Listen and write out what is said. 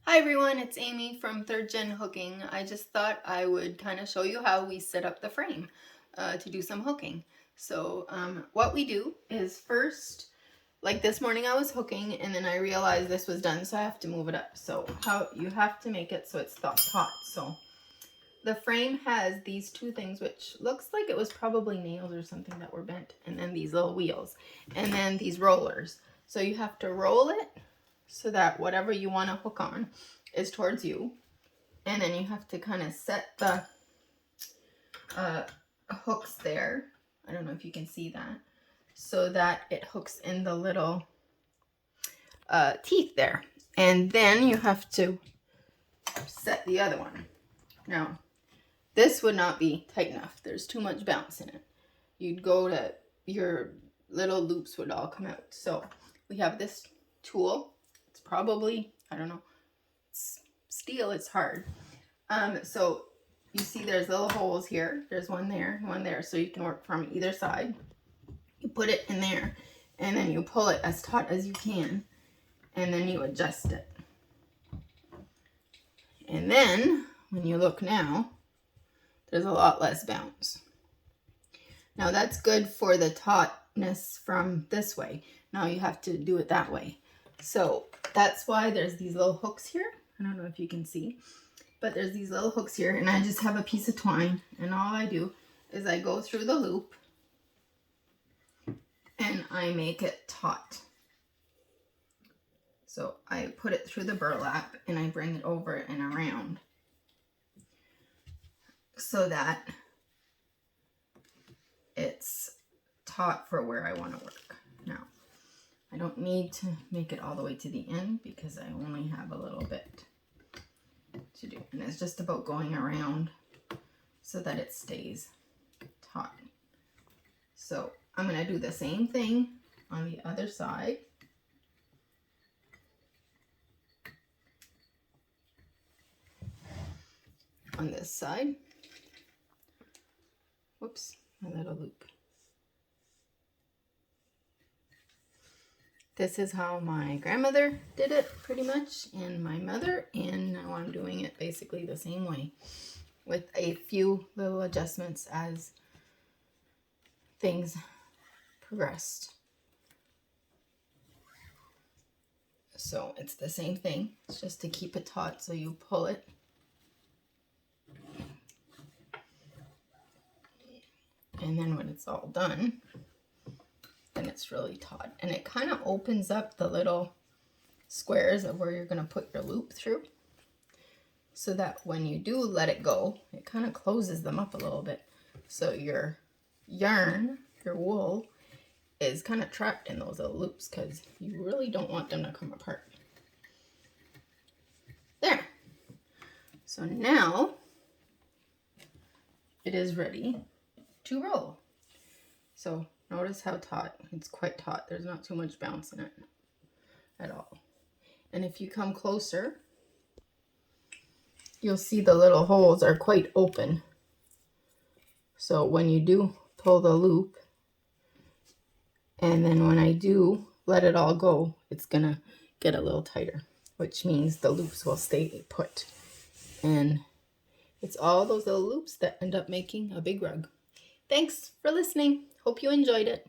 Hi everyone, it's Amy from Third Gen Hooking. I just thought I would kind of show you how we set up the frame to do some hooking. So what we do is first, like this morning I was hooking and then I realized this was done, so I have to move it up. So how you have to make it so it's taut. So the frame has these two things, which looks like it was probably nails or something that were bent, and then these little wheels, and then these rollers. So you have to roll it so that whatever you want to hook on is towards you, and then you have to kind of set the hooks there. I don't know if you can see that, so that it hooks in the little teeth there, and then you have to set the other one. Now this would not be tight enough. There's too much bounce in it. You'd go to, your little loops would all come out. So we have this tool. It's probably, I don't know, it's steel, it's hard. So you see there's little holes here. There's one there, so you can work from either side. You put it in there, and then you pull it as taut as you can, and then you adjust it. And then when you look now, there's a lot less bounce. Now that's good for the tautness from this way. Now you have to do it that way. So that's why there's these little hooks here. I don't know if you can see, but there's these little hooks here, and I just have a piece of twine, and all I do is I go through the loop and I make it taut. So I put it through the burlap and I bring it over and around so that it's taut for where I want to work. Now, I don't need to make it all the way to the end because I only have a little bit to do. And it's just about going around so that it stays taut. So I'm going to do the same thing on the other side. On this side. Whoops, my little loop. This is how my grandmother did it pretty much, and my mother, and now I'm doing it basically the same way with a few little adjustments as things progressed. So it's the same thing. It's just to keep it taut, so you pull it. And then when it's all done, then it's really taut. And it kind of opens up the little squares of where you're going to put your loop through, so that when you do let it go, it kind of closes them up a little bit. So your yarn, your wool, is kind of trapped in those little loops because you really don't want them to come apart. There. So now it is ready to roll. So notice how taut. It's quite taut. There's not too much bounce in it at all. And if you come closer, you'll see the little holes are quite open. So when you do pull the loop, and then when I do let it all go, it's gonna get a little tighter, which means the loops will stay put. And it's all those little loops that end up making a big rug. Thanks for listening. Hope you enjoyed it.